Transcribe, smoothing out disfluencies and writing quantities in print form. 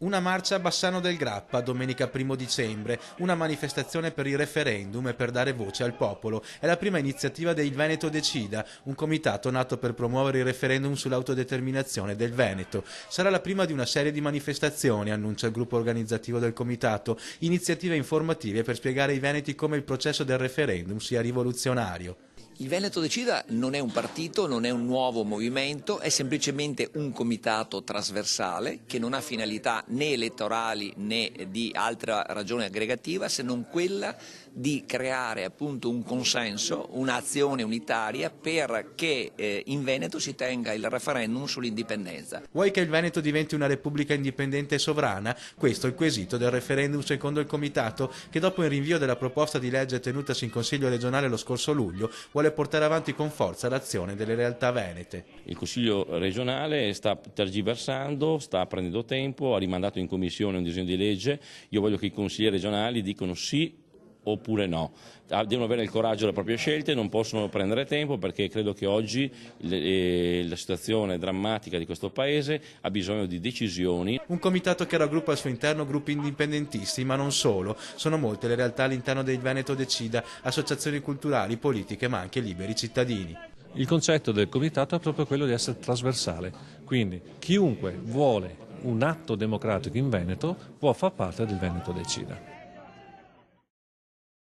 Una marcia a Bassano del Grappa, domenica 1 dicembre, una manifestazione per il referendum e per dare voce al popolo. È la prima iniziativa del Veneto Decida, un comitato nato per promuovere il referendum sull'autodeterminazione del Veneto. Sarà la prima di una serie di manifestazioni, annuncia il gruppo organizzativo del comitato, iniziative informative per spiegare ai veneti come il processo del referendum sia rivoluzionario. Il Veneto Decida non è un partito, non è un nuovo movimento, è semplicemente un comitato trasversale che non ha finalità né elettorali né di altra ragione aggregativa se non quella di creare appunto un consenso, un'azione unitaria perché in Veneto si tenga il referendum sull'indipendenza. Vuoi che il Veneto diventi una repubblica indipendente e sovrana? Questo è il quesito del referendum secondo il comitato, che dopo il rinvio della proposta di legge tenutasi in Consiglio regionale lo scorso luglio vuole portare avanti con forza l'azione delle realtà venete. Il Consiglio regionale sta tergiversando, sta prendendo tempo, ha rimandato in commissione un disegno di legge. Io voglio che i consiglieri regionali dicano sì oppure no. Devono avere il coraggio delle proprie scelte, non possono prendere tempo, perché credo che oggi la situazione drammatica di questo Paese ha bisogno di decisioni. Un comitato che raggruppa al suo interno gruppi indipendentisti, ma non solo. Sono molte le realtà all'interno del Veneto Decida, associazioni culturali, politiche, ma anche liberi cittadini. Il concetto del comitato è proprio quello di essere trasversale, quindi chiunque vuole un atto democratico in Veneto può far parte del Veneto Decida.